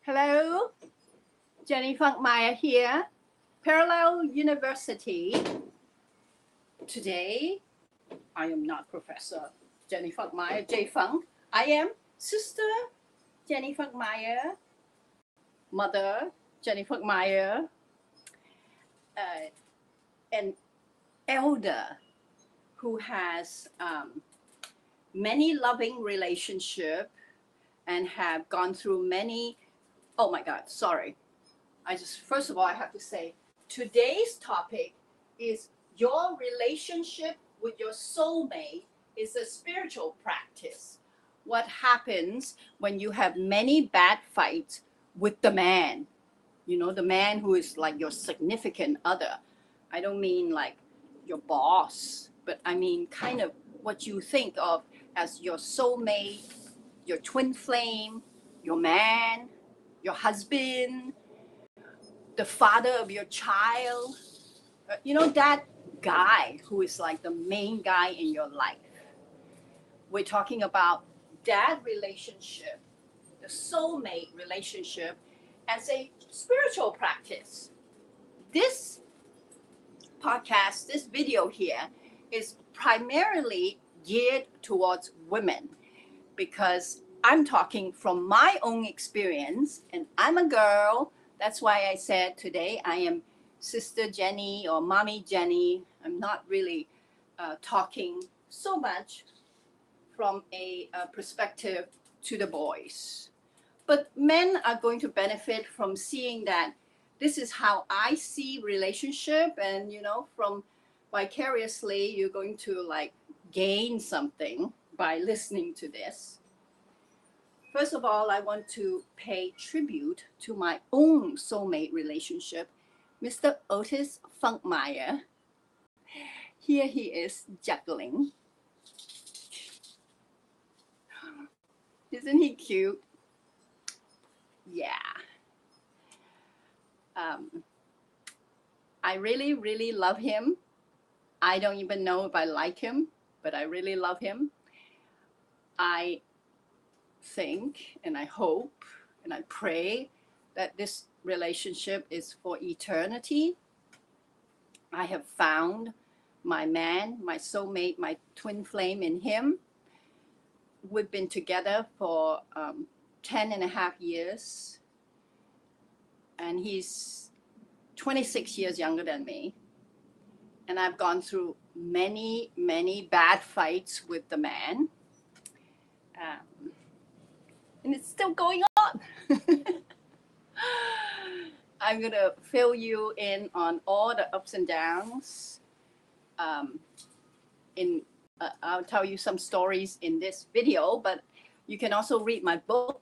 Hello, Jenny Funkmeyer here, Parallel University. Today, I am not Professor Jenny Funkmeyer, J Funk. I am Sister Jenny Funkmeyer, Mother Jenny Funkmeyer, an elder who has many loving relationships and have gone through many. Oh my God, sorry. First of all, I have to say, today's topic is your relationship with your soulmate is a spiritual practice. What happens when you have many bad fights with the man? You know, the man who is like your significant other. I don't mean like your boss, but I mean kind of what you think of as your soulmate, your twin flame, your man, your husband, the father of your child, you know, that guy who is like the main guy in your life. We're talking about that relationship, the soulmate relationship, as a spiritual practice. This podcast, this video here, is primarily geared towards women because I'm talking from my own experience, and I'm a girl. That's why I said today I am Sister Jenny or Mommy Jenny. I'm not really talking so much from a perspective to the boys. But men are going to benefit from seeing that this is how I see relationship, and you know, from vicariously you're going to like gain something by listening to this. First of all, I want to pay tribute to my own soulmate relationship, Mr. Otis Funkmeyer. Here he is juggling. Isn't he cute? Yeah. I really, really love him. I don't even know if I like him, but I really love him. I think and I hope and I pray that this relationship is for eternity. I have found my man, my soulmate, my twin flame in him. We've been together for 10 and a half years, and he's 26 years younger than me. And I've gone through many, many bad fights with the man. And it's still going on. I'm going to fill you in on all the ups and downs. I'll tell you some stories in this video, but you can also read my book.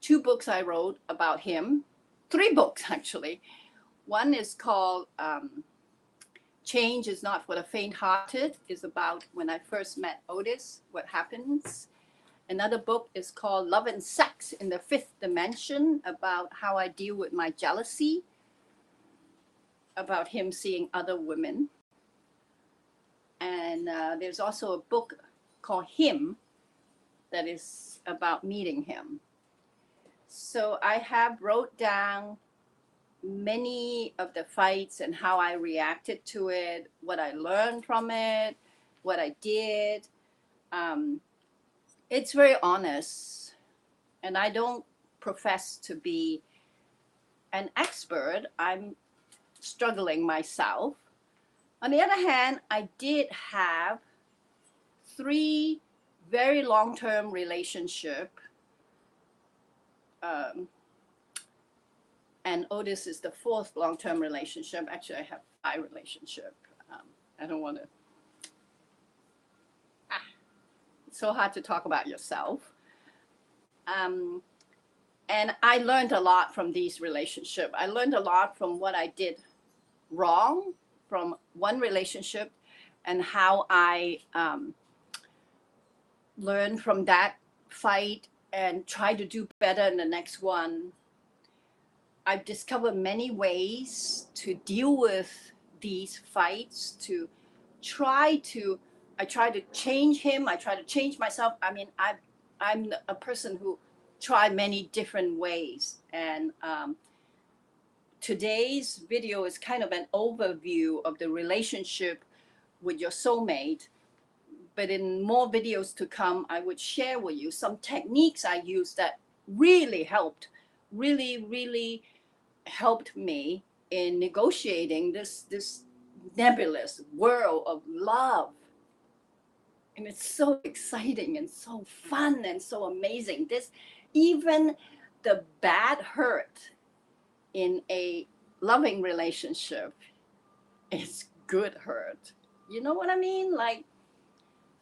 2 books I wrote about him. 3 books, actually. One is called Change is Not for the Faint-Hearted. It's about when I first met Otis, what happens. Another book is called Love and Sex in the Fifth Dimension, about how I deal with my jealousy, about him seeing other women. And there's also a book called Him that is about meeting him. So I have wrote down many of the fights and how I reacted to it, what I learned from it, what I did. It's very honest, and I don't profess to be an expert. I'm struggling myself. On the other hand, I did have 3 very long-term relationships. And Otis is the 4th long-term relationship. Actually, I have 5 relationships. I don't want to. It's so hard to talk about yourself. And I learned a lot from these relationships. I learned a lot from what I did wrong from one relationship and how I learned from that fight and try to do better in the next one. I've discovered many ways to deal with these fights, I try to change him. I try to change myself. I mean, I'm a person who try many different ways. And today's video is kind of an overview of the relationship with your soulmate. But in more videos to come, I would share with you some techniques I use that really helped, really helped me in negotiating this nebulous world of love. And it's so exciting and so fun and so amazing. This, even the bad hurt in a loving relationship is good hurt. You know what I mean? Like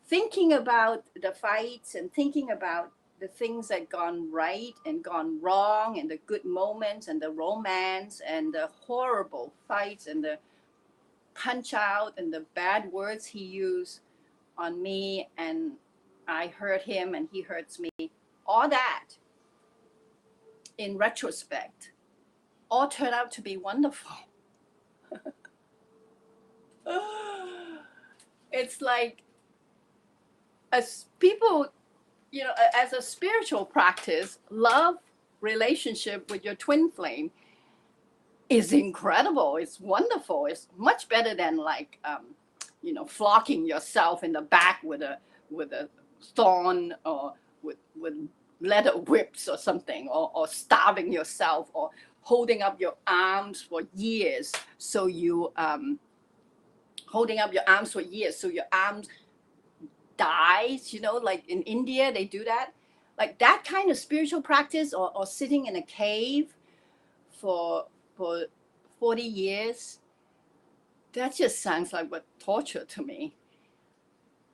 thinking about the fights and thinking about the things that gone right and gone wrong and the good moments and the romance and the horrible fights and the punch out and the bad words he used on me and I hurt him and he hurts me. All that, in retrospect, all turned out to be wonderful. It's like, as people, you know, as a spiritual practice, love relationship with your twin flame is incredible. It's wonderful. It's much better than like, you know, flocking yourself in the back with a thorn or with leather whips or something, or starving yourself, or holding up your arms for years so you holding up your arms for years so your arms dies, you know, like in India they do that. Like that kind of spiritual practice, or sitting in a cave for 40 years, that just sounds like what torture to me.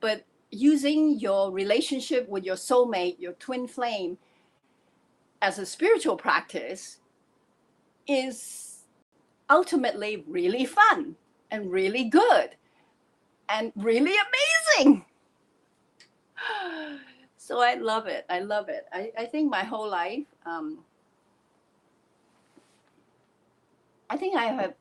But using your relationship with your soulmate, your twin flame, as a spiritual practice is ultimately really fun and really good and really amazing. So I love it. I love it. I think my whole life, I think I have,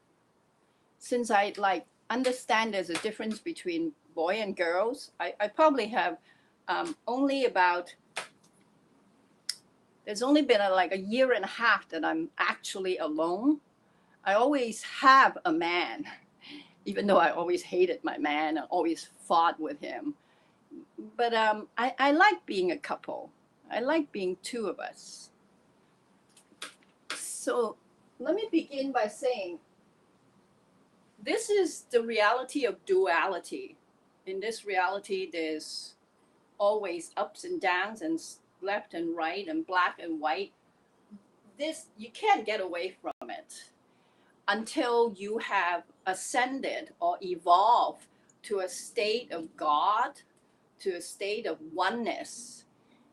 since I like understand there's a difference between boy and girls, I probably have only about, there's only been like a year and a half that I'm actually alone. I always have a man, even though I always hated my man and always fought with him. But I like being a couple. I like being two of us. So let me begin by saying, this is the reality of duality. In this reality, there's always ups and downs and left and right and black and white. This, you can't get away from it until you have ascended or evolved to a state of God, to a state of oneness.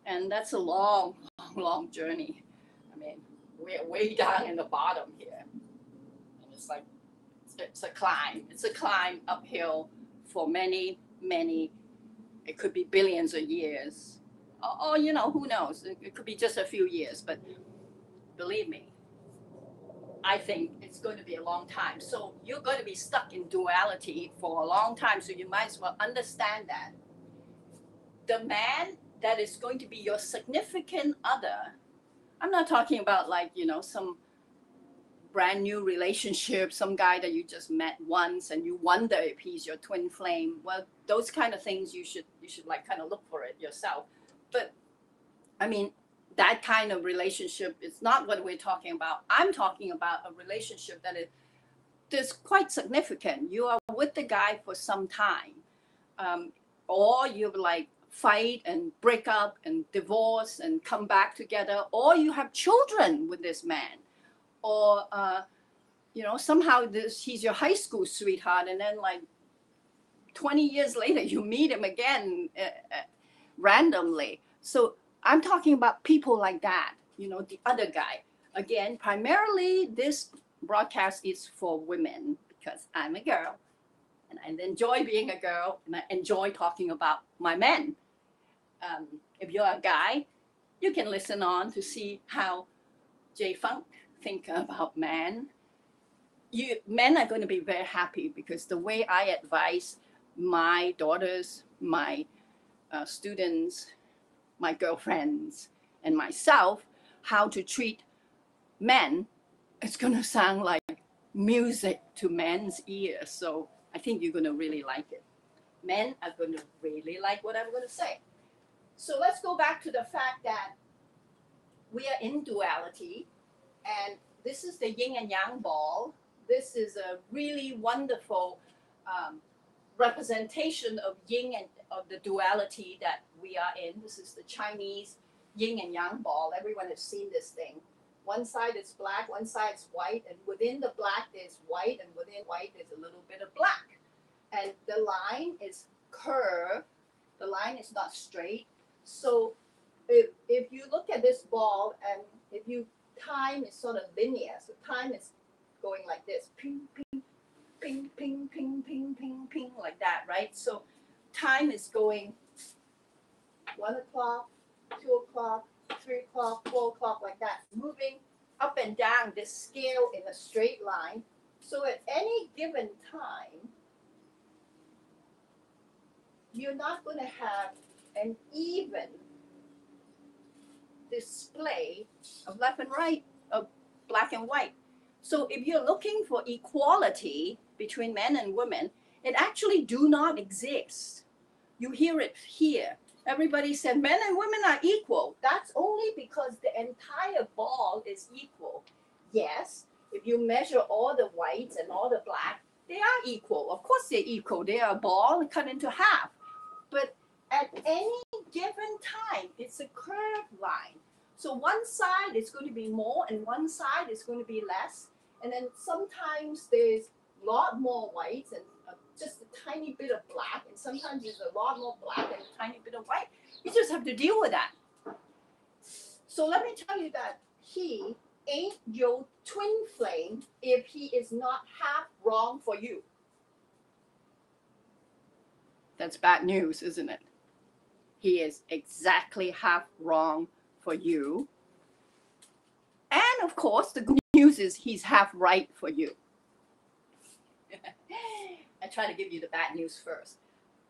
And that's a long, long journey. I mean, we're way down in the bottom here. And it's like, it's a climb. It's a climb uphill for many, it could be billions of years. Or you know, who knows? It could be just a few years. But believe me, I think it's going to be a long time. So you're going to be stuck in duality for a long time. So you might as well understand that. The man that is going to be your significant other, I'm not talking about like, you know, some brand new relationship, some guy that you just met once and you wonder if he's your twin flame. Well, those kind of things you should like kind of look for it yourself. But I mean, that kind of relationship is not what we're talking about. I'm talking about a relationship that's quite significant. You are with the guy for some time, or you like fight and break up and divorce and come back together, or you have children with this man, or you know, somehow he's your high school sweetheart, and then like 20 years later you meet him again randomly. So I'm talking about people like that, you know, the other guy. Again, primarily this broadcast is for women because I'm a girl and I enjoy being a girl and I enjoy talking about my men. If you're a guy, you can listen on to see how J Funk think about men. Men are going to be very happy because the way I advise my daughters, my students, my girlfriends, and myself how to treat men, it's going to sound like music to men's ears. So I think you're going to really like it. Men are going to really like what I'm going to say. So let's go back to the fact that we are in duality, and this is the yin and yang ball. This is a really wonderful representation of yin and of the duality that we are in. This is the Chinese yin and yang ball. Everyone has seen this thing. One side is black, one side is white, and within the black there's white, and within white there's a little bit of black. And the line is curved. The line is not straight. So if you look at this ball, and if you time is sort of linear, so time is going like this, ping, ping, ping, ping, ping, ping, ping, ping, like that, right? So time is going 1 o'clock, 2 o'clock, 3 o'clock, 4 o'clock, like that, moving up and down this scale in a straight line. So at any given time, you're not going to have an even display of left and right, of black and white. So if you're looking for equality between men and women, it actually do not exist. You hear it here. Everybody said men and women are equal. That's only because the entire ball is equal. Yes, if you measure all the whites and all the black, they are equal. Of course they're equal. They are a ball cut into half. But at any given time, it's a curved line. So one side is going to be more and one side is going to be less. And then sometimes there's a lot more whites and just a tiny bit of black. And sometimes there's a lot more black and a tiny bit of white. You just have to deal with that. So let me tell you that he ain't your twin flame if he is not half wrong for you. That's bad news, isn't it? He is exactly half wrong for you. And of course, the good news is he's half right for you. I try to give you the bad news first.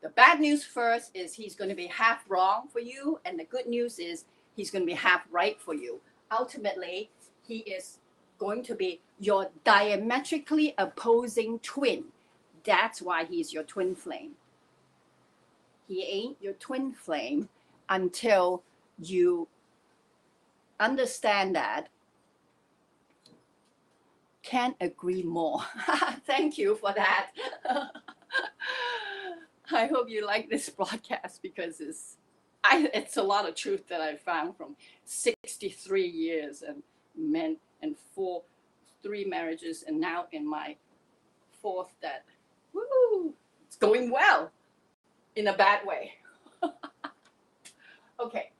The bad news first is he's going to be half wrong for you. And the good news is he's going to be half right for you. Ultimately, he is going to be your diametrically opposing twin. That's why he's your twin flame. He ain't your twin flame until you understand that. Can't agree more. Thank you for that. I hope you like this broadcast because it's a lot of truth that I found from 63 years and men and three marriages, and now in my fourth that, woo, it's going well in a bad way. Okay.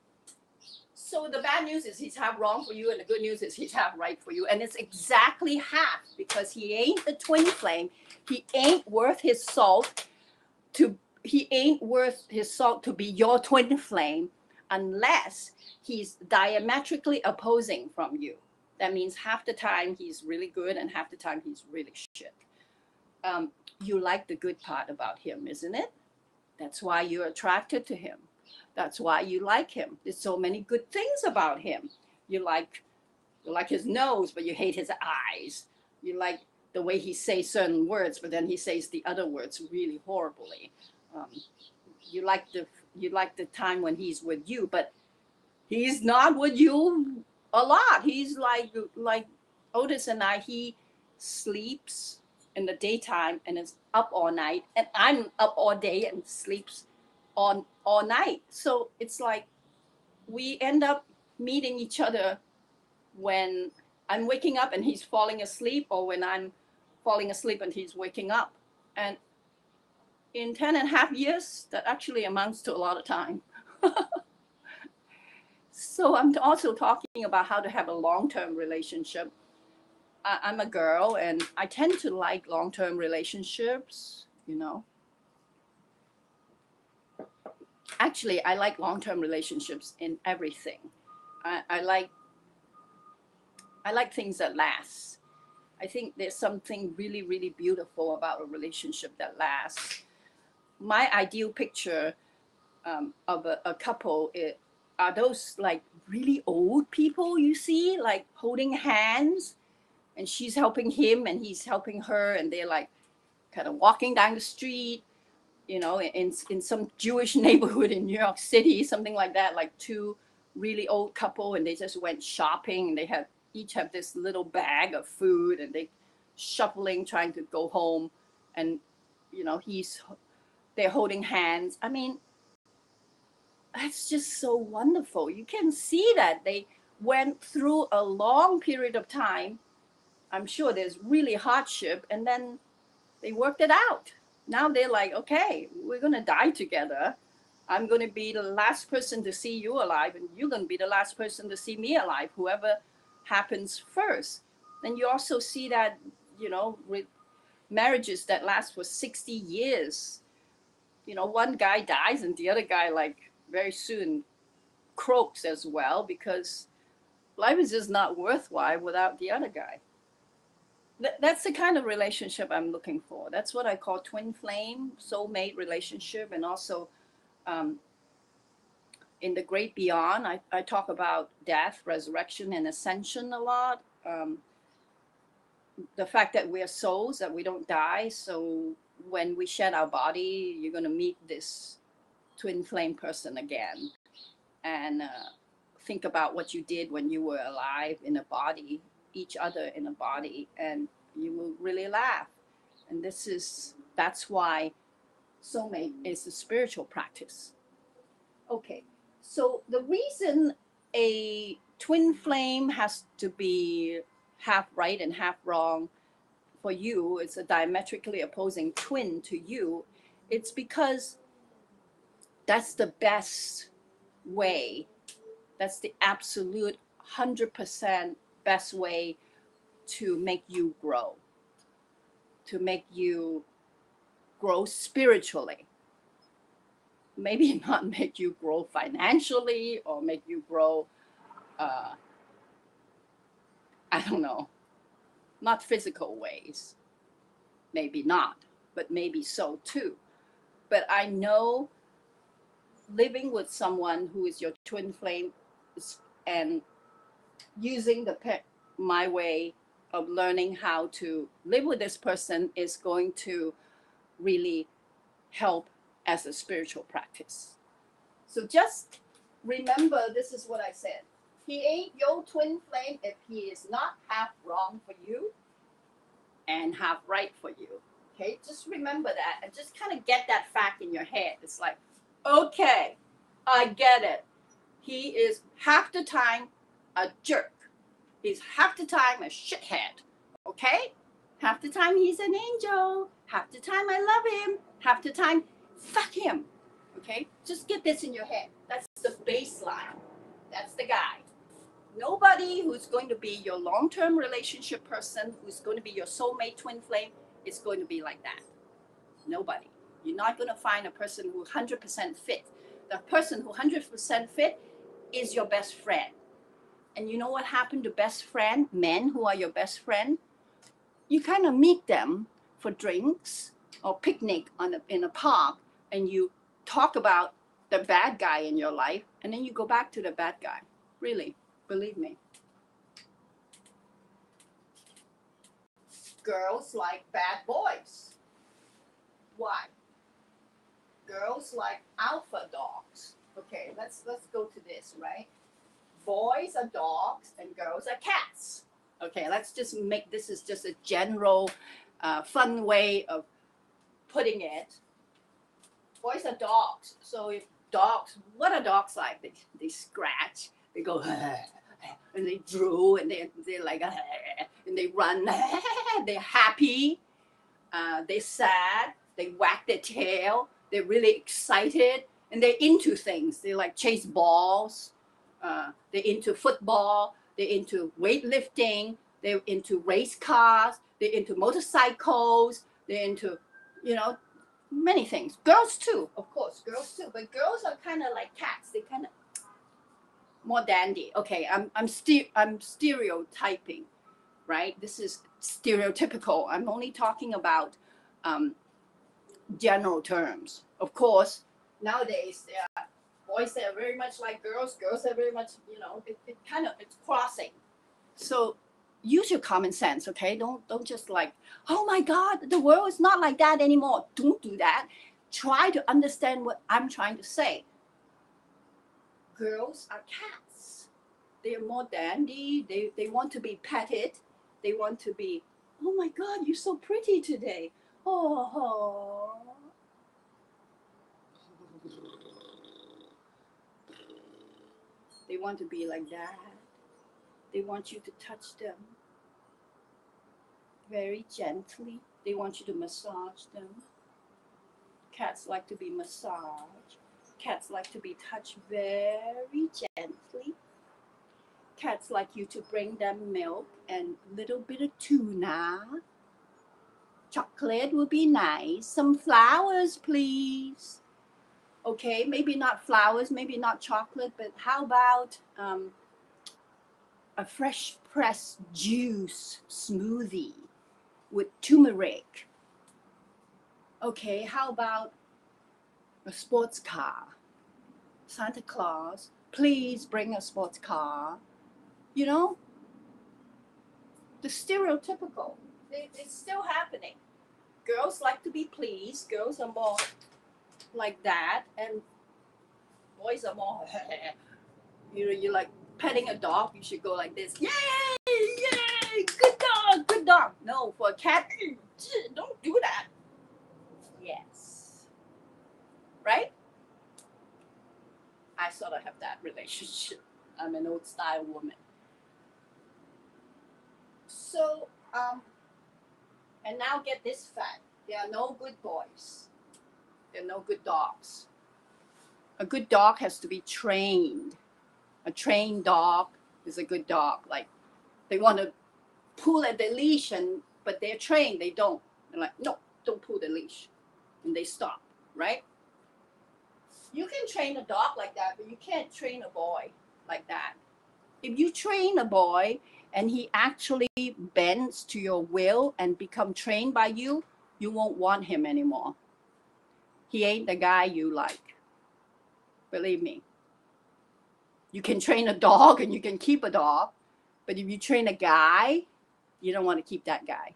So the bad news is he's half wrong for you, and the good news is he's half right for you. And it's exactly half because he ain't the twin flame. He ain't worth his salt to be your twin flame unless he's diametrically opposing from you. That means half the time he's really good and half the time he's really shit. You like the good part about him, isn't it? That's why you're attracted to him. That's why you like him. There's so many good things about him. You like his nose, but you hate his eyes. You like the way he says certain words, but then he says the other words really horribly. You like the time when he's with you, but he's not with you a lot. He's like Otis and I. He sleeps in the daytime and is up all night, and I'm up all day and sleeps on all night. So it's like we end up meeting each other when I'm waking up and he's falling asleep, or when I'm falling asleep and he's waking up. And in 10.5 years, that actually amounts to a lot of time. So I'm also talking about how to have a long-term relationship. I'm a girl and I tend to like long-term relationships, you know. Actually, I like long-term relationships in everything. I like things that last. I think there's something really, really beautiful about a relationship that lasts. My ideal picture of a couple, are those like really old people you see, like holding hands, and she's helping him and he's helping her, and they're like kind of walking down the street, you know, in some Jewish neighborhood in New York City, something like that, like two really old couple, and they just went shopping, and they have each have this little bag of food, and they shuffling trying to go home, and you know they're holding hands. I mean, that's just so wonderful. You can see that they went through a long period of time. I'm sure there's really hardship, and then they worked it out. Now they're like, okay, we're going to die together. I'm going to be the last person to see you alive, and you're going to be the last person to see me alive, whoever happens first. And you also see that, you know, with marriages that last for 60 years, you know, one guy dies and the other guy, like, very soon croaks as well, because life is just not worthwhile without the other guy. That's the kind of relationship I'm looking for. That's what I call twin flame, soulmate relationship. And also in the great beyond, I talk about death, resurrection, and ascension a lot. The fact that we're souls, that we don't die. So when we shed our body, you're going to meet this twin flame person again. And think about what you did when you were alive in a body, each other in a body, and you will really laugh. And that's why soulmate is a spiritual practice. Okay, so the reason a twin flame has to be half right and half wrong for you, it's a diametrically opposing twin to you, it's because that's the best way, that's the absolute 100% best way to make you grow, to make you grow spiritually. Maybe not make you grow financially or make you grow, I don't know, not physical ways. Maybe not, but maybe so too. But I know living with someone who is your twin flame and using my way of learning how to live with this person is going to really help as a spiritual practice. So just remember, this is what I said. He ain't your twin flame if he is not half wrong for you and half right for you. Okay, just remember that and just kind of get that fact in your head. It's like, okay, I get it. He is half the time a jerk. He's half the time a shithead. Okay? Half the time he's an angel. Half the time I love him. Half the time, fuck him. Okay? Just get this in your head. That's the baseline. That's the guy. Nobody who's going to be your long-term relationship person, who's going to be your soulmate twin flame, is going to be like that. Nobody. You're not going to find a person who 100% fit. The person who 100% fit is your best friend. And you know what happened to best friend, men who are your best friend? You kind of meet them for drinks or picnic in a park, and you talk about the bad guy in your life, and then you go back to the bad guy. Really, believe me. Girls like bad boys. Why? Girls like alpha dogs. Okay, let's go to this, right? Boys are dogs and girls are cats. Okay, let's just make this is just a general, fun way of putting it. Boys are dogs. So if dogs, what are dogs like? They scratch, they go, and they drool, and they're like, and they run, they're happy, they're sad, they whack their tail, they're really excited, and they're into things. They like chase balls. They're into football, they're into weightlifting, they're into race cars, they're into motorcycles, they're into, you know, many things. Girls too, of course, girls too. But girls are kind of like cats. They kind of more dandy. Okay, I'm stereotyping, right? This is stereotypical. I'm only talking about general terms. Of course, nowadays there are boys that are very much like girls, girls are very much, you know, it's crossing. So use your common sense, okay? Don't just like, oh my God, the world is not like that anymore. Don't do that. Try to understand what I'm trying to say. Girls are cats. They are more dandy. They want to be petted. They want to be, oh my God, you're so pretty today. Oh. They want to be like that. They want you to touch them very gently. They want you to massage them. Cats like to be massaged. Cats like to be touched very gently. Cats like you to bring them milk and a little bit of tuna. Chocolate would be nice. Some flowers, please. Okay, maybe not flowers, maybe not chocolate, but how about a fresh pressed juice smoothie with turmeric? Okay, how about a sports car? Santa Claus, please bring a sports car. You know, the stereotypical, it's still happening. Girls like to be pleased. Girls are more like that, and boys are more, you know, you're like petting a dog, you should go like this. Yay, yay, good dog, good dog. No, for a cat, don't do that. Yes. Right? I sort of have that relationship. I'm an old style woman. So, and now get this fact. There are no good boys. There are no good dogs. A good dog has to be trained. A trained dog is a good dog. Like, they want to pull at the leash, but they're trained, they don't. They're like, no, don't pull the leash. And they stop, right? You can train a dog like that, but you can't train a boy like that. If you train a boy and he actually bends to your will and become trained by you, you won't want him anymore. He ain't the guy you like. Believe me. You can train a dog and you can keep a dog, but if you train a guy, you don't want to keep that guy.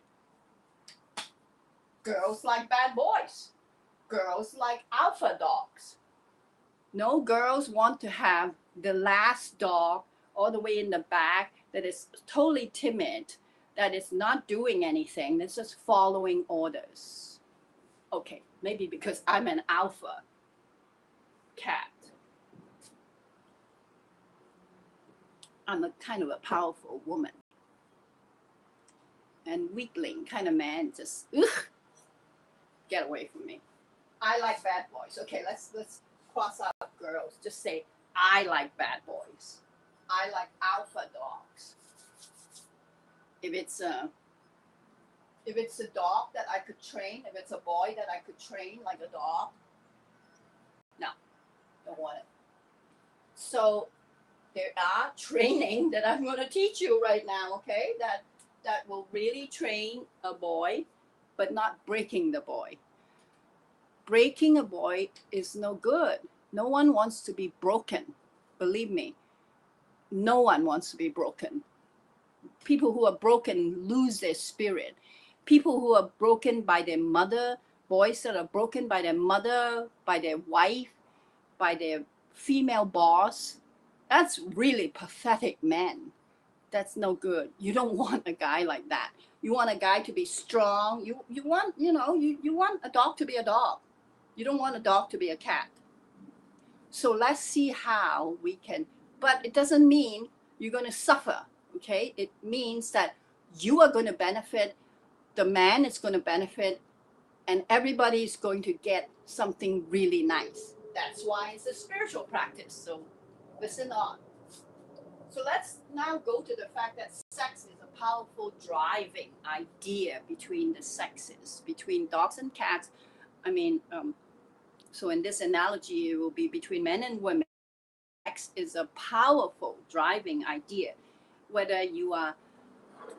Girls like bad boys. Girls like alpha dogs. No girls want to have the last dog all the way in the back that is totally timid, that is not doing anything, that's just following orders. Okay, maybe because I'm an alpha cat. I'm a kind of a powerful woman. And weakling kind of man, just get away from me. I like bad boys. Okay, let's cross out girls. Just say I like bad boys. I like alpha dogs. If it's a dog that I could train, if it's a boy that I could train like a dog, no, don't want it. So there are training that I'm going to teach you right now, okay? That will really train a boy, but not breaking the boy. Breaking a boy is no good. No one wants to be broken. Believe me, no one wants to be broken. People who are broken lose their spirit. People who are broken by their mother, boys that are broken by their mother, by their wife, by their female boss, that's really pathetic men. That's no good. You don't want a guy like that. You want a guy to be strong. You want, you want a dog to be a dog. You don't want a dog to be a cat. So let's see how we can, but it doesn't mean you're going to suffer, okay? It means that you are going to benefit, the man is going to benefit, and everybody is going to get something really nice. That's why it's a spiritual practice. So listen on. So let's now go to the fact that sex is a powerful driving idea between the sexes, between dogs and cats. I mean, so in this analogy, it will be between men and women. Sex is a powerful driving idea. Whether you are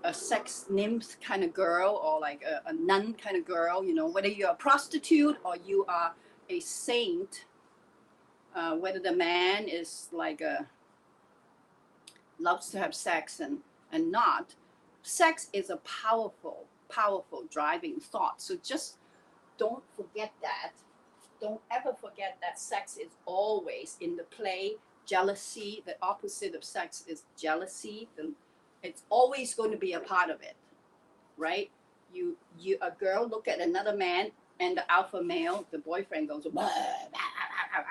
a sex nymph kind of girl or like a nun kind of girl, whether you're a prostitute or you are a saint, whether the man is like loves to have sex and not. Sex is a powerful driving thought. So just don't forget that. Don't ever forget that sex is always in the play. Jealousy, the opposite of sex is jealousy. It's always going to be a part of it, right? A girl look at another man and the alpha male, the boyfriend goes, blah, blah, blah,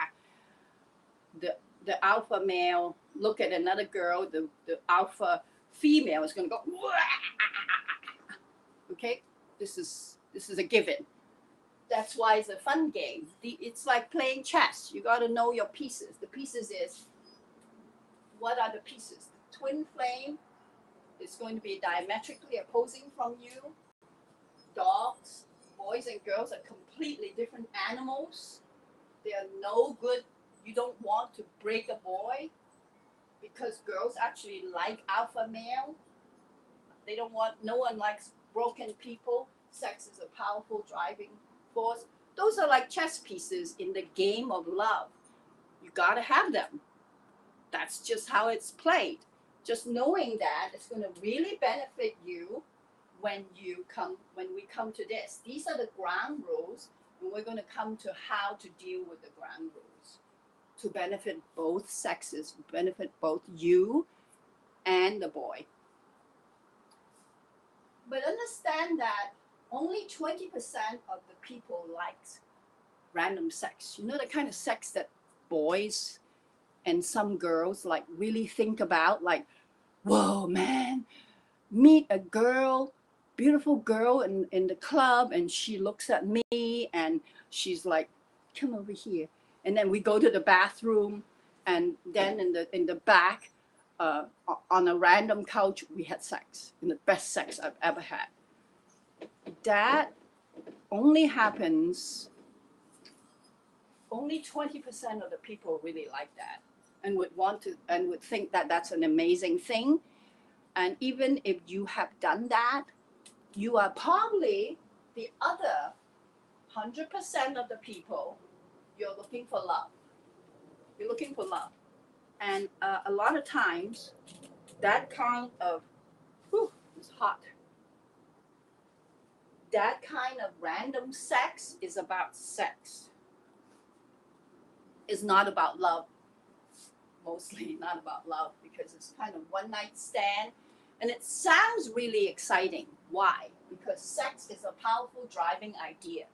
blah. The alpha male look at another girl, the alpha female is going to go, okay? This is a given. That's why it's a fun game. It's like playing chess. You got to know your pieces. The pieces is, what are the pieces? The twin flame is going to be diametrically opposing from you. Dogs, boys and girls are completely different animals. They are no good. You don't want to break a boy because girls actually like alpha male. They don't want, no one likes broken people. Sex is a powerful driving force. Those are like chess pieces in the game of love. You got to have them. That's just how it's played. Just knowing that it's going to really benefit you when we come to this. These are the ground rules, and we're going to come to how to deal with the ground rules to benefit both sexes, benefit both you and the boy. But understand that only 20% of the people likes random sex. You know, the kind of sex that boys and some girls like really think about, like, whoa, man, meet a girl, beautiful girl in the club, and she looks at me and she's like, come over here. And then we go to the bathroom, and then in the back, on a random couch, we had sex, and the best sex I've ever had. That only happens, only 20% of the people really like that and would want to, and would think that that's an amazing thing. And even if you have done that, you are probably the other 100% of the people, you're looking for love. You're looking for love. And a lot of times, that kind of, it's hot. That kind of random sex is about sex. It's not about love. Mostly not about love, because it's kind of one night stand. And it sounds really exciting. Why? Because sex is a powerful driving idea.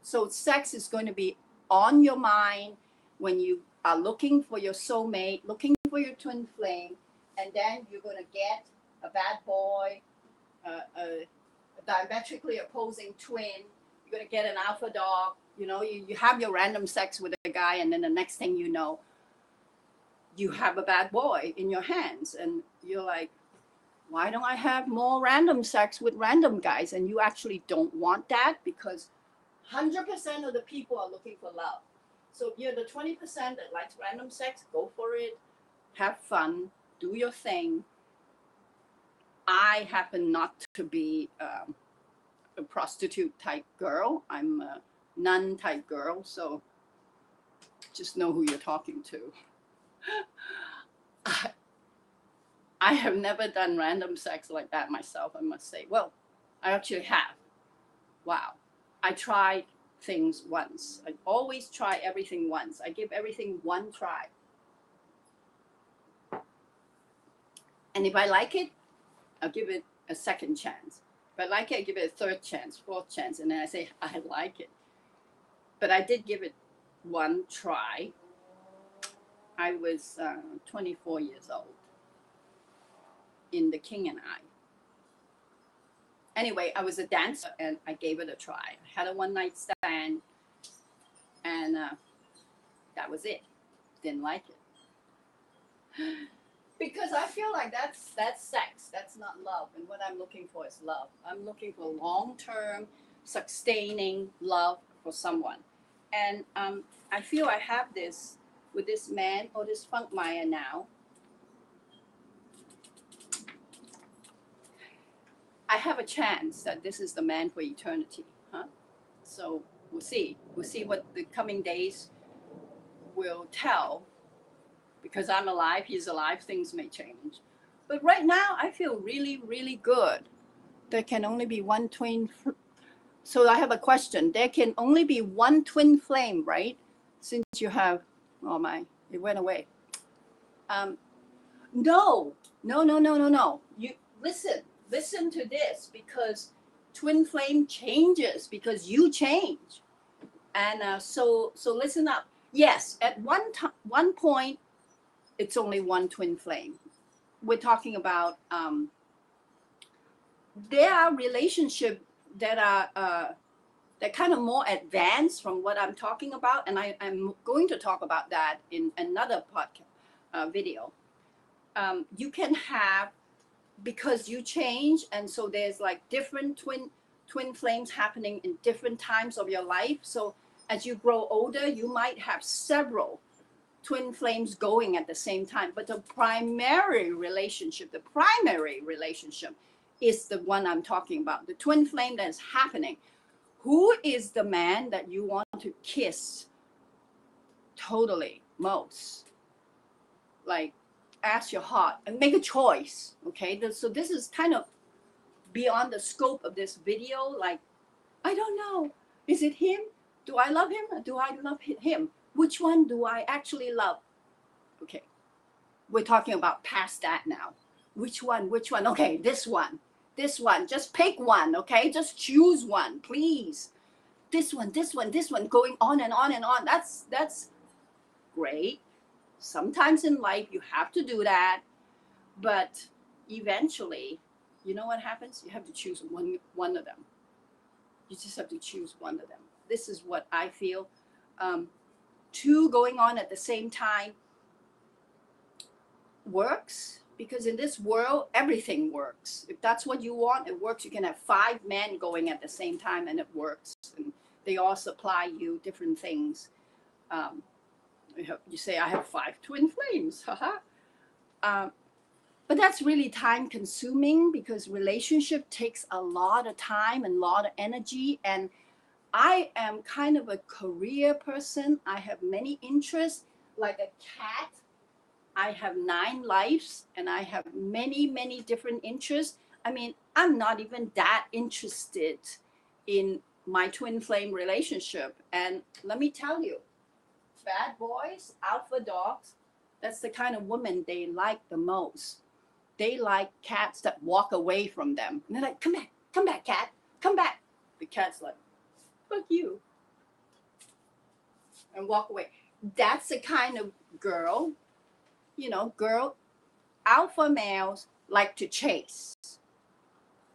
So sex is going to be on your mind when you are looking for your soulmate, looking for your twin flame, and then you're going to get a bad boy, a diametrically opposing twin. You're going to get an alpha dog. You know, you have your random sex with a guy, and then the next thing you know, you have a bad boy in your hands, and you're like, why don't I have more random sex with random guys? And you actually don't want that, because 100% of the people are looking for love. So if you're the 20% that likes random sex, go for it. Have fun. Do your thing. I happen not to be a prostitute type girl. I'm a nun type girl. So just know who you're talking to. I have never done random sex like that myself, I must say. Well, I actually have. Wow. I tried things once. I always try everything once. I give everything one try. And if I like it, I'll give it a second chance. If I like it, I give it a third chance, fourth chance, and then I say, I like it. But I did give it one try. I was 24 years old in The King and I. Anyway, I was a dancer, and I gave it a try. I had a one-night stand, and that was it. Didn't like it. Because I feel like that's sex. That's not love. And what I'm looking for is love. I'm looking for long-term, sustaining love for someone. And I feel I have this with this man, or this Funkmeyer now. I have a chance that this is the man for eternity, huh? So we'll see. We'll see what the coming days will tell, because I'm alive, he's alive, things may change. But right now, I feel really, really good. There can only be one twin. So I have a question. There can only be one twin flame, right? Since you have, oh my, it went away. No. You listen to this, because twin flame changes because you change. And so listen up. Yes, at one point, it's only one twin flame. We're talking about there are relationships that are that kind of more advanced from what I'm talking about, and I'm going to talk about that in another podcast video. You can have, because you change, and so there's like different twin flames happening in different times of your life. So as you grow older, you might have several twin flames going at the same time, but the primary relationship is the one I'm talking about, the twin flame that is happening. Who is the man that you want to kiss totally most? Like, ask your heart and make a choice. Okay, so this is kind of beyond the scope of this video. Like, I don't know, is it him? Do I love him, or do I love him? Which one do I actually love? Okay, we're talking about past that now. Which one? Okay, this one. Just pick one, okay? Just choose one, please. This one, going on and on and on. That's great. Sometimes in life you have to do that, but eventually, you know what happens? You have to choose one of them. You just have to choose one of them. This is what I feel. Two going on at the same time works, because in this world, everything works. If that's what you want, it works. You can have 5 men going at the same time, and it works. And they all supply you different things. You say, I have 5 twin flames. But that's really time consuming, because relationship takes a lot of time and a lot of energy. And I am kind of a career person. I have many interests, like a cat. I have 9 lives, and I have many different interests. I mean, I'm not even that interested in my twin flame relationship. And let me tell you, bad boys, alpha dogs, that's the kind of woman they like the most. They like cats that walk away from them. And they're like, come back, cat, come back. The cat's like, fuck you, and walk away. That's the kind of girl, alpha males like to chase.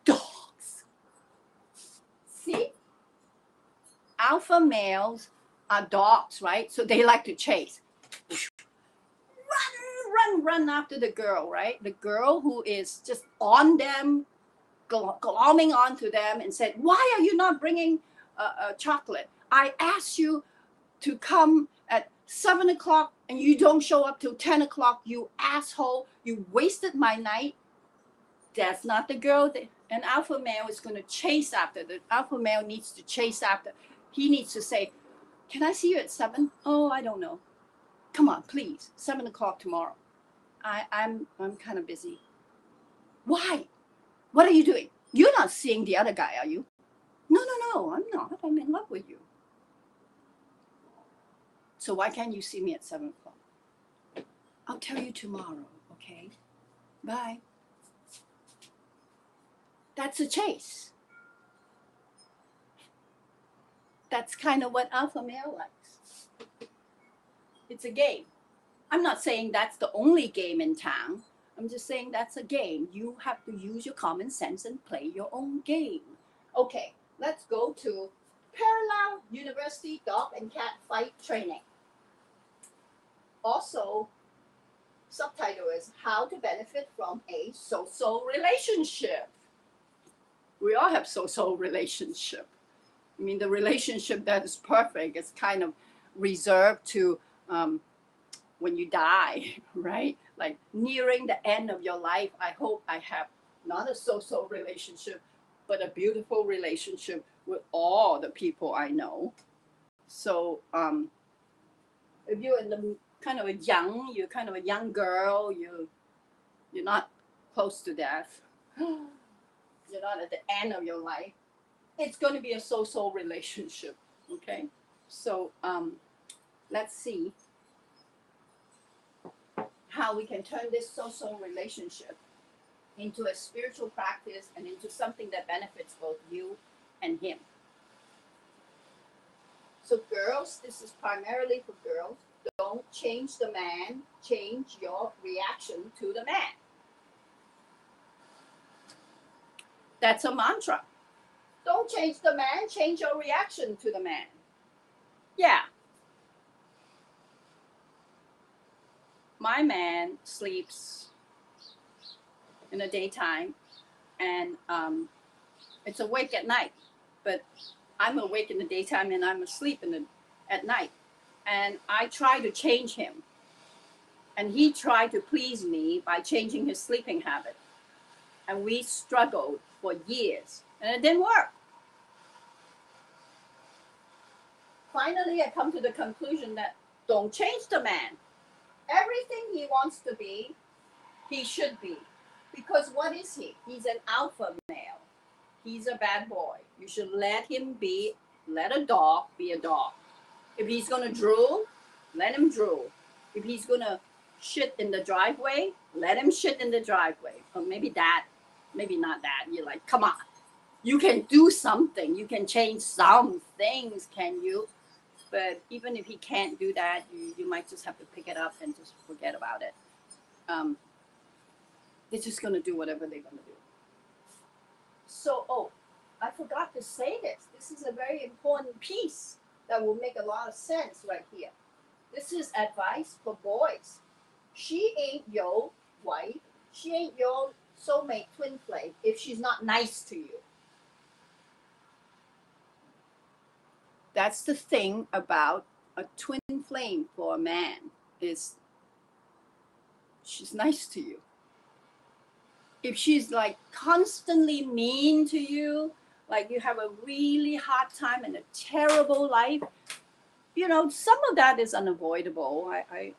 Dogs. See? Alpha males are dogs, right? So they like to chase. Run after the girl, right? The girl who is just on them, glomming onto them, and said, why are you not bringing chocolate? I asked you to come at 7 o'clock and you don't show up till 10 o'clock, you asshole. You wasted my night. That's not the girl that an alpha male is going to chase after. The alpha male needs to chase after. He needs to say, can I see you at 7? Oh, I don't know. Come on, please. 7 o'clock tomorrow. I'm kind of busy. Why? What are you doing? You're not seeing the other guy, are you? No, I'm not. I'm in love with you. So why can't you see me at 7 o'clock? I'll tell you tomorrow, okay? Bye. That's a chase. That's kind of what alpha male likes. It's a game. I'm not saying that's the only game in town. I'm just saying that's a game. You have to use your common sense and play your own game. Okay, let's go to Parallel University Dog and Cat Fight Training. Also, subtitle is How to Benefit from a So-So Relationship. We all have so-so relationship. I mean, the relationship that is perfect is kind of reserved to when you die, right? Like nearing the end of your life, I hope I have not a so-so relationship, but a beautiful relationship with all the people I know. So If you're in the kind of you're kind of a young girl, you're not close to death. You're not at the end of your life. It's going to be a so-so relationship. Okay, so let's see how we can turn this so-so relationship into a spiritual practice and into something that benefits both you and him. So girls, this is primarily for girls. Don't change the man, change your reaction to the man. That's a mantra. Don't change the man, change your reaction to the man. Yeah. My man sleeps in the daytime and it's awake at night, but I'm awake in the daytime and I'm asleep at night. And I try to change him. And he tried to please me by changing his sleeping habit. And we struggled for years and it didn't work. Finally, I come to the conclusion that don't change the man. Everything he wants to be, he should be. Because what is he? He's an alpha male. He's a bad boy. You should let a dog be a dog. If he's going to drool, let him drool. If he's going to shit in the driveway, let him shit in the driveway. Or maybe not that. You're like, come on. You can do something. You can change some things, can you? But even if he can't do that, you might just have to pick it up and just forget about it. They're just going to do whatever they're going to do. So, I forgot to say this. This is a very important piece that will make a lot of sense right here. This is advice for boys. She ain't your wife. She ain't your soulmate twin flame if she's not nice to you. That's the thing about a twin flame for a man is she's nice to you. If she's like constantly mean to you, like you have a really hard time and a terrible life, some of that is unavoidable.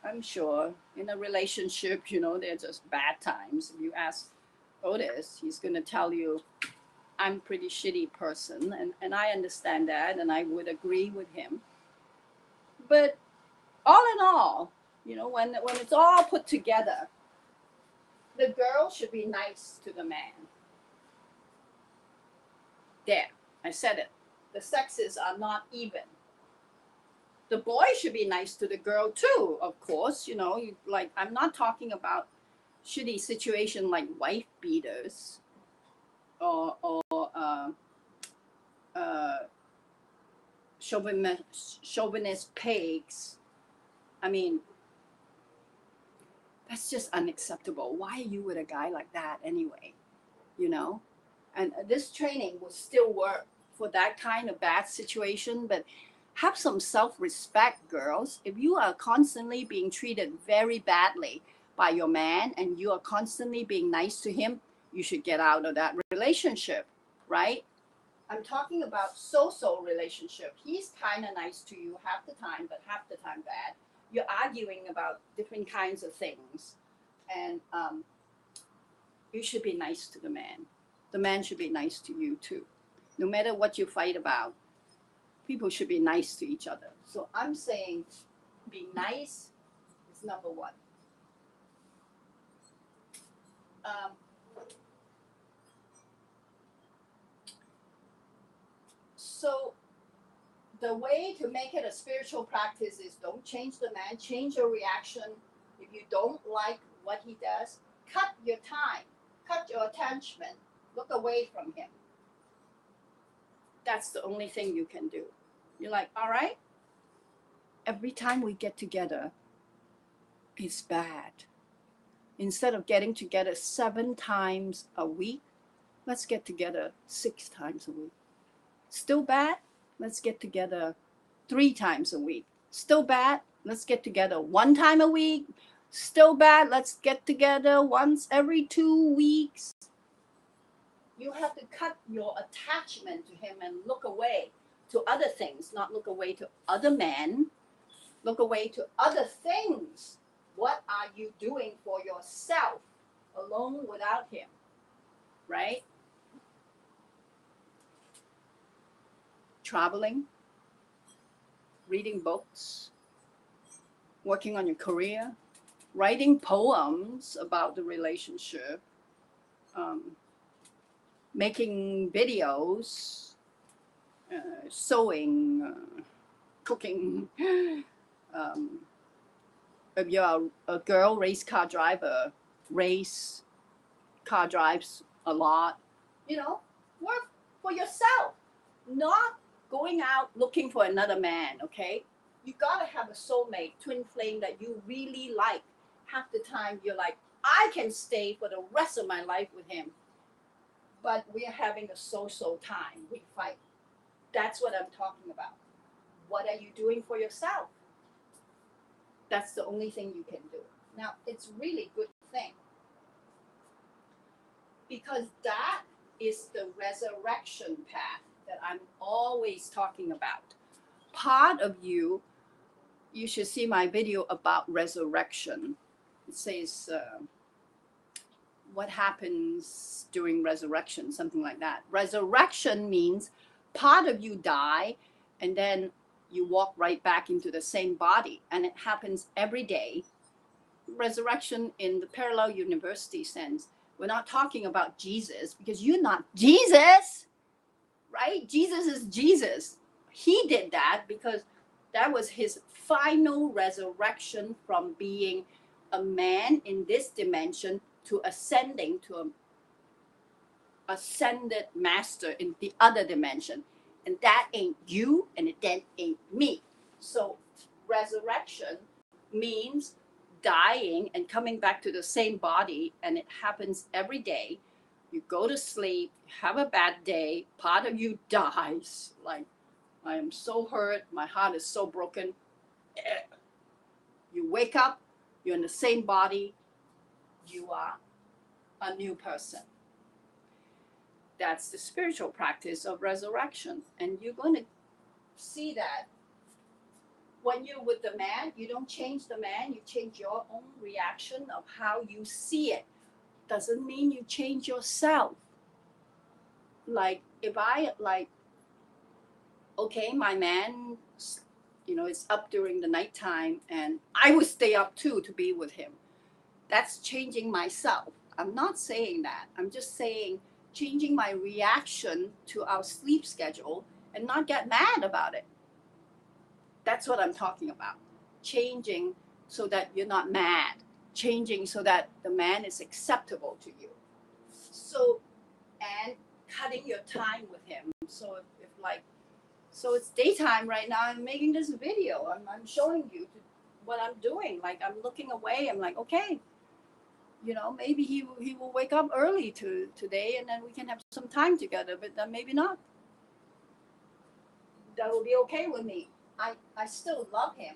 I'm sure in a relationship, they're just bad times. If you ask Otis, he's going to tell you, I'm a pretty shitty person. And I understand that. And I would agree with him. But all in all, when it's all put together, the girl should be nice to the man. There, I said it. The sexes are not even. The boy should be nice to the girl too, of course. I'm not talking about shitty situation like wife beaters or chauvinist pigs. I mean, that's just unacceptable. Why are you with a guy like that anyway? And this training will still work for that kind of bad situation, but have some self-respect, girls. If you are constantly being treated very badly by your man and you are constantly being nice to him, you should get out of that relationship, right? I'm talking about so-so relationship. He's kind of nice to you half the time, but half the time bad. You're arguing about different kinds of things. And you should be nice to the man. The man should be nice to you too. No matter what you fight about, people should be nice to each other. So I'm saying be nice is number one. So the way to make it a spiritual practice is don't change the man, change your reaction. If you don't like what he does, cut your time, cut your attachment, look away from him. That's the only thing you can do. You're like, all right, every time we get together, it's bad. Instead of getting together 7 times a week, let's get together 6 times a week. Still bad? Let's get together 3 times a week. Still bad? Let's get together 1 time a week. Still bad? Let's get together once every 2 weeks. You have to cut your attachment to him and look away to other things, not look away to other men, Look away to other things. What are you doing for yourself alone without him? Right? Traveling, reading books, working on your career, writing poems about the relationship, making videos, sewing, cooking. If you're a girl, race car driver, race car drives a lot, you know, work for yourself, not going out looking for another man, okay? You gotta have a soulmate, twin flame that you really like. Half the time you're like, I can stay for the rest of my life with him. But we're having a so-so time. We fight. That's what I'm talking about. What are you doing for yourself? That's the only thing you can do. Now, it's really good thing. Because that is the resurrection path that I'm always talking about. Part of you, you should see my video about resurrection. It says, what happens during resurrection, something like that. Resurrection means part of you die and then you walk right back into the same body, and it happens every day. Resurrection in the parallel university sense, we're not talking about Jesus, because you're not Jesus, right? Jesus is Jesus. He did that because that was his final resurrection from being a man in this dimension to ascending to an ascended master in the other dimension. And that ain't you, and that ain't me. So resurrection means dying and coming back to the same body, and it happens every day. You go to sleep, have a bad day, part of you dies, like, I am so hurt, my heart is so broken. You wake up, you're in the same body, you are a new person. That's the spiritual practice of resurrection. And you're going to see that when you're with the man, you don't change the man, you change your own reaction of how you see it. Doesn't mean you change yourself. Like, if I, like, okay, my man, you know, is up during the nighttime, and I would stay up too to be with him. That's changing myself. I'm not saying that. I'm just saying changing my reaction to our sleep schedule and not get mad about it. That's what I'm talking about. Changing so that you're not mad. Changing so that the man is acceptable to you. So, and cutting your time with him. So if like, so it's daytime right now, I'm making this video. I'm showing you what I'm doing. Like, I'm looking away. I'm like, okay, you know, maybe he will wake up early today, and then we can have some time together, but then maybe not. That will be okay with me. I still love him.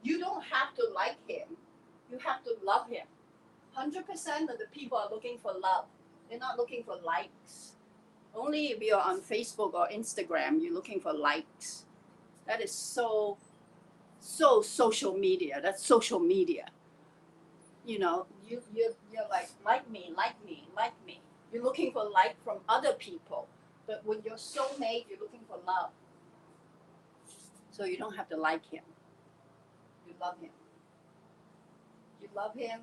You don't have to like him. You have to love him. 100% of the people are looking for love. They're not looking for likes. Only if you're on Facebook or Instagram, you're looking for likes. That is so social media. That's social media. You know, you're like me. You're looking for like from other people. But with your soulmate, you're looking for love. So you don't have to like him. You love him. You love him.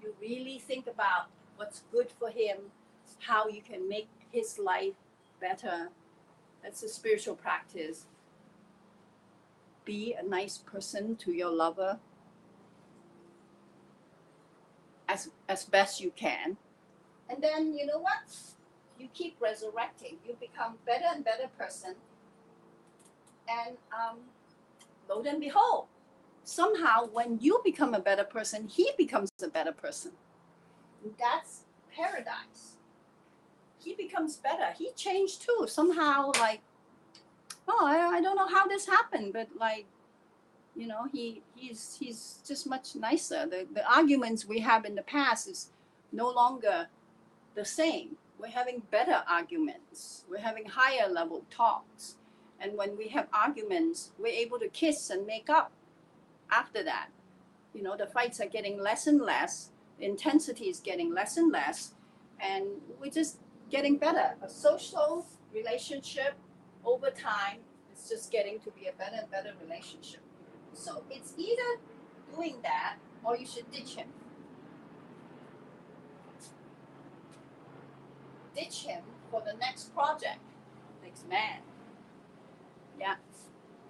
You really think about what's good for him, how you can make his life better. That's a spiritual practice. Be a nice person to your lover as best you can. And then, you know what? You keep resurrecting. You become better and better person. And lo and behold, somehow when you become a better person, he becomes a better person. And that's paradise. He becomes better. He changed too. Somehow, like, oh, I don't know how this happened, but like, you know, he's just much nicer. The arguments we have in the past is no longer the same. We're having better arguments. We're having higher level talks. And when we have arguments, we're able to kiss and make up. after that. You know, the fights are getting less and less, the intensity is getting less and less, and we're just getting better. A social relationship over time is just getting to be a better and better relationship. So it's either doing that or you should ditch him. Ditch him for the next project, next man. Yeah,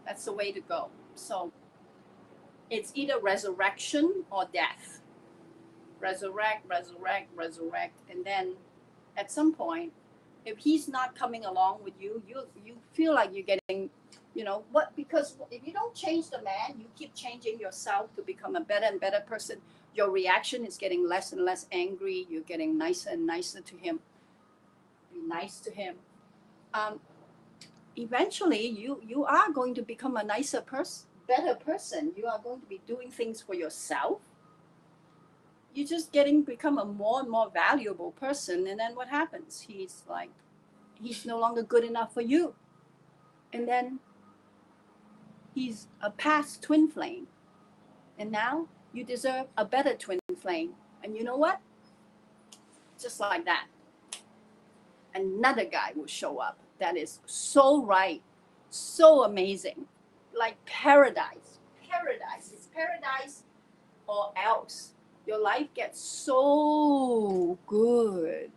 that's the way to go. So it's either resurrection or death. Resurrect, resurrect, resurrect, and then at some point, if he's not coming along with you, you feel like you're getting, you know, what? Because if you don't change the man, you keep changing yourself to become a better and better person. Your reaction is getting less and less angry. You're getting nicer and nicer to him. Be nice to him. Eventually, you are going to become a nicer person, better person. You are going to be doing things for yourself. You're just become a more and more valuable person, and then what happens? He's no longer good enough for you, and then he's a past twin flame, and now you deserve a better twin flame. And you know what? Just like that, another guy will show up that is so right, so amazing, like paradise. It's paradise or else. Your life gets so good.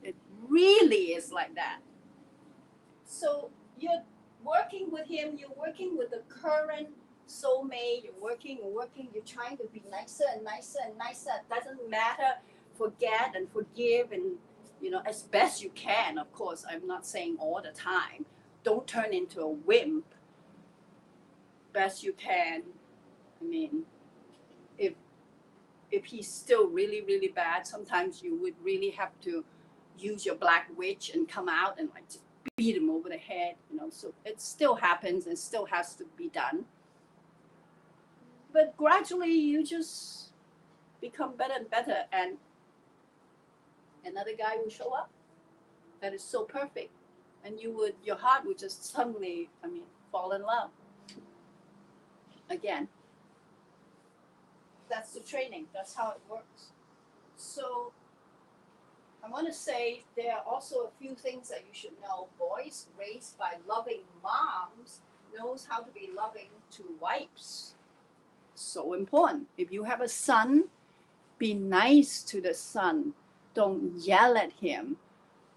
It really is like that. So you're working with him, you're working with the current soulmate, you're working, you're trying to be nicer and nicer and nicer. It doesn't matter. Forget and forgive, and as best you can. Of course, I'm not saying all the time. Don't turn into a wimp. Best you can. I mean, if he's still really, really bad, sometimes you would really have to use your black witch and come out and just beat him over the head, so it still happens and still has to be done. But gradually you just become better and better, and another guy will show up that is so perfect, and your heart would just suddenly, fall in love again. That's the training. That's how it works. So I want to say there are also a few things that you should know. Boys raised by loving moms knows how to be loving to wives. So important. If you have a son, be nice to the son. Don't yell at him.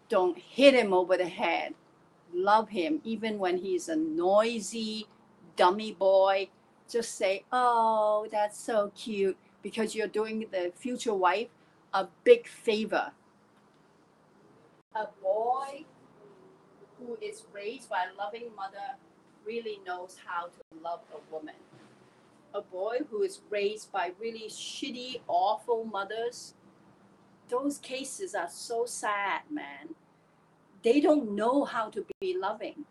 Don't hit him over the head. Love him even when he's a noisy, dummy boy. Just say, oh, that's so cute, because you're doing the future wife a big favor. A boy who is raised by a loving mother really knows how to love a woman. A boy who is raised by really shitty, awful mothers, those cases are so sad, man. They don't know how to be loving.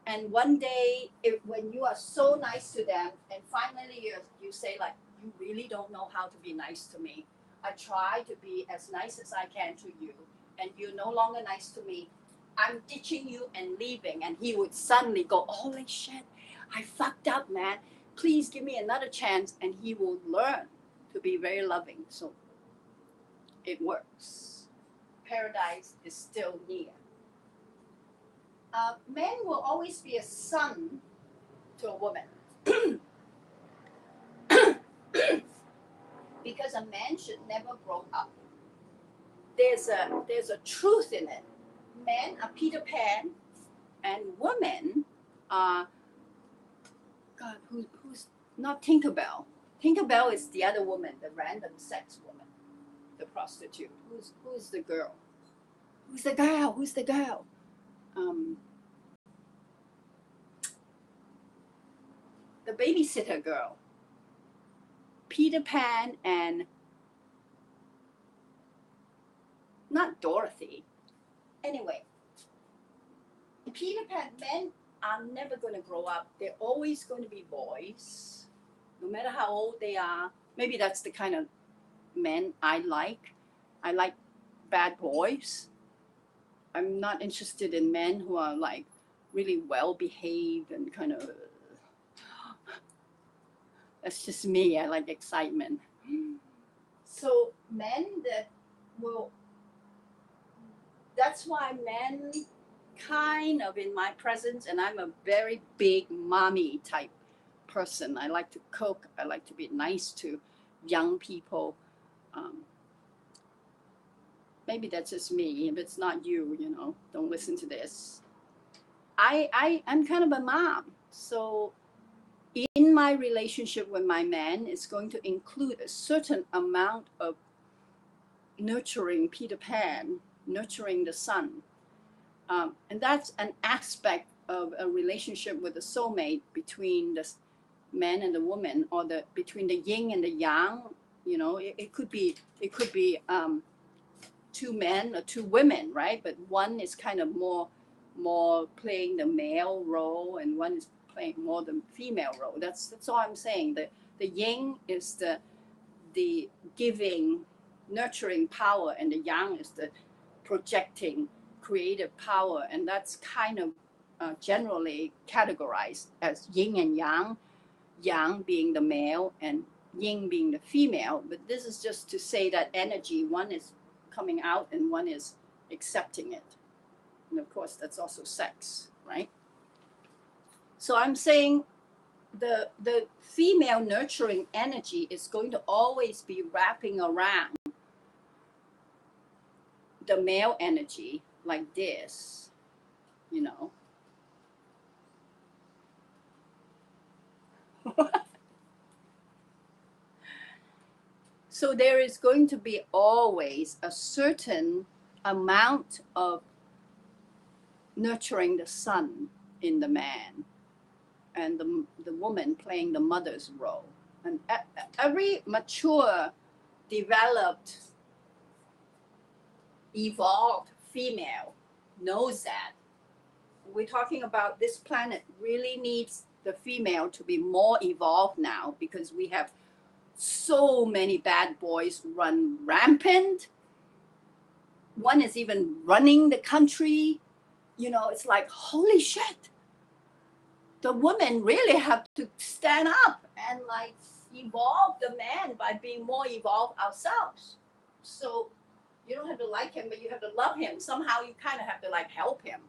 And one day, when you are so nice to them, and finally you say, like, you really don't know how to be nice to me. I try to be as nice as I can to you, and you're no longer nice to me. I'm ditching you and leaving. And he would suddenly go, holy shit, I fucked up, man. Please give me another chance. And he will learn to be very loving. So it works. Paradise is still near. Men will always be a son to a woman. Because a man should never grow up. There's a truth in it. Men are Peter Pan, and women are, God, who's not Tinkerbell. Tinkerbell is the other woman, the random sex woman, the prostitute. Who's the girl? Who's the girl? Who's the girl? The babysitter girl. Peter Pan and not Dorothy. Anyway, Peter Pan, men are never going to grow up. They're always going to be boys, no matter how old they are. Maybe that's the kind of men I like. I like bad boys. I'm not interested in men who are like really well behaved and kind of That's just me. I like excitement. So men that will, that's why men kind of in my presence, and I'm a very big mommy type person. I like to cook. I like to be nice to young people. Um, maybe that's just me. If it's not you, don't listen to this. I'm kind of a mom. So in my relationship with my man, it's going to include a certain amount of nurturing Peter Pan, nurturing the sun. And that's an aspect of a relationship with a soulmate between the man and the woman, or between the yin and the yang. It could be two men or two women, right? But one is kind of more playing the male role, and one is playing more the female role. That's all I'm saying. The yin is the giving, nurturing power, and the yang is the projecting creative power, and that's kind of generally categorized as yin and yang, yang being the male and yin being the female. But this is just to say that energy, one is coming out and one is accepting it. And of course, that's also sex, right? So I'm saying the female nurturing energy is going to always be wrapping around the male energy like this, So there is going to be always a certain amount of nurturing the sun in the man, and the woman playing the mother's role. And every mature, developed, evolved female knows that. We're talking about this planet really needs the female to be more evolved now, because we have so many bad boys run rampant. One is even running the country. It's like, holy shit. The women really have to stand up and like evolve the man by being more evolved ourselves. So you don't have to like him, but you have to love him. Somehow you kind of have to like help him.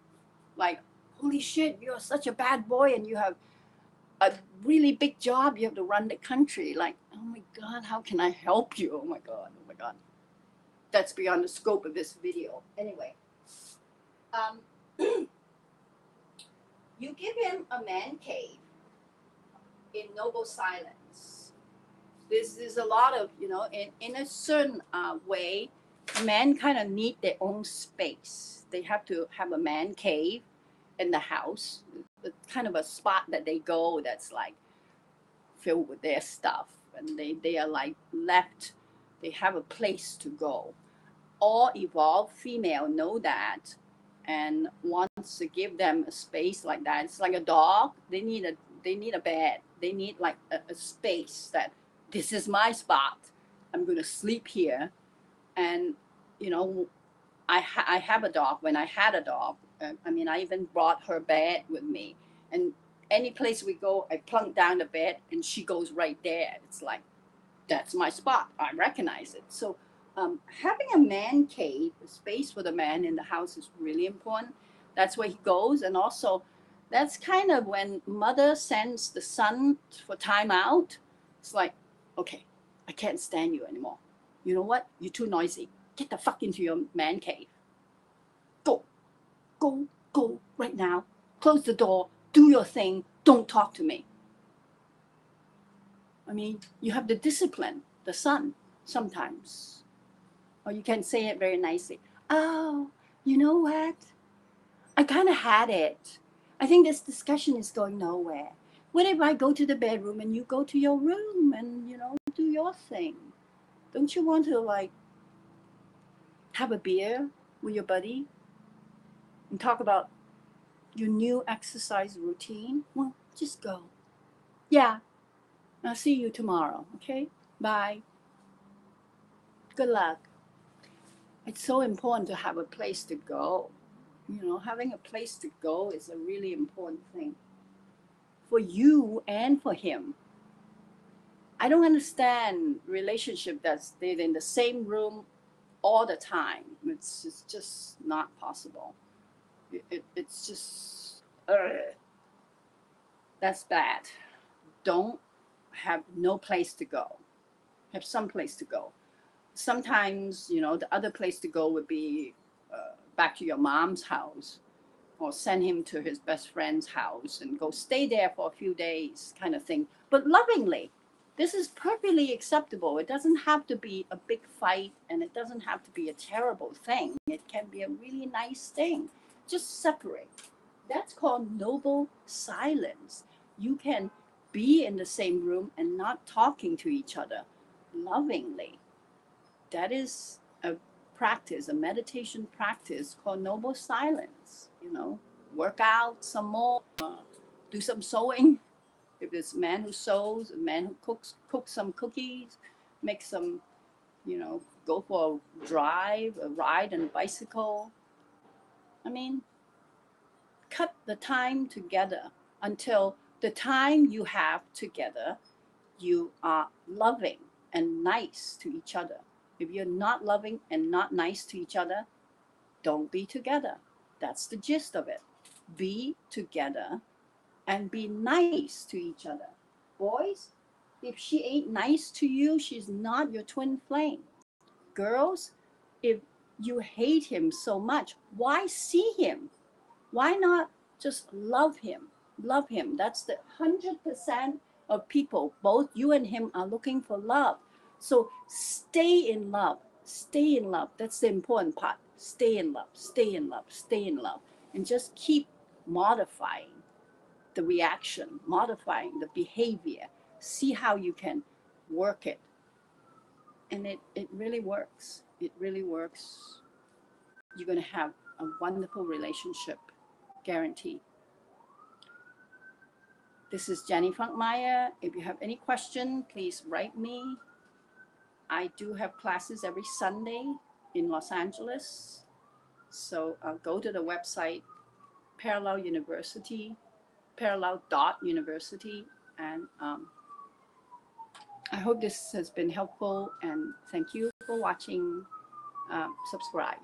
Like, holy shit, you're such a bad boy and you have a really big job. You have to run the country. Like, oh my God, how can I help you? Oh my God. That's beyond the scope of this video. Anyway, you give him a man cave in noble silence. This is a lot of, in a certain way, men kind of need their own space. They have to have a man cave in the house, kind of a spot that they go that's like filled with their stuff, and they are like left, they have a place to go. All evolved female know that and wants to give them a space like that. It's like a dog. They need a bed. They need like a space that this is my spot. I'm going to sleep here. And, I have a dog. When I had a dog, I even brought her bed with me. And any place we go, I plunk down the bed and she goes right there. It's like, that's my spot. I recognize it. So having a man cave, a space for the man in the house, is really important. That's where he goes. And also, that's kind of when mother sends the son for time out. It's like, okay, I can't stand you anymore. You know what? You're too noisy. Get the fuck into your man cave. Go right now. Close the door. Do your thing. Don't talk to me. You have the discipline, the son, sometimes. Or you can say it very nicely. Oh, you know what? I kind of had it. I think this discussion is going nowhere. What if I go to the bedroom and you go to your room and, do your thing? Don't you want to, like, have a beer with your buddy and talk about your new exercise routine? Well, just go. Yeah. I'll see you tomorrow, okay? Bye. Good luck. It's so important to have a place to go. Having a place to go is a really important thing for you and for him. I don't understand relationship that's they're in the same room all the time. It's just not possible. It's just that's bad. Don't have no place to go. Have some place to go. Sometimes, you know, the other place to go would be back to your mom's house, or send him to his best friend's house and go stay there for a few days, kind of thing. But lovingly, this is perfectly acceptable. It doesn't have to be a big fight, and it doesn't have to be a terrible thing. It can be a really nice thing. Just separate. That's called noble silence. You can be in the same room and not talking to each other lovingly. That is a practice, a meditation practice called noble silence. You know, work out some more, do some sewing. If it's a man who sews, a man who cook some cookies, make some, you know, go for a drive, a ride on a bicycle. I mean, cut the time together until the time you have together, you are loving and nice to each other. If you're not loving and not nice to each other, don't be together. That's the gist of it. Be together and be nice to each other. Boys, if she ain't nice to you, she's not your twin flame. Girls, if you hate him so much, why see him? Why not just love him? Love him. That's the 100% of people, both you and him, are looking for love. So stay in love. Stay in love. That's the important part. Stay in love. Stay in love. Stay in love. And just keep modifying the reaction, modifying the behavior. See how you can work it. And it really works. It really works. You're going to have a wonderful relationship, guaranteed. This is Jenny Funkmeyer. If you have any question, please write me. I do have classes every Sunday in Los Angeles. So go to the website, Parallel University, parallel.university. And I hope this has been helpful, and thank you for watching. Subscribe.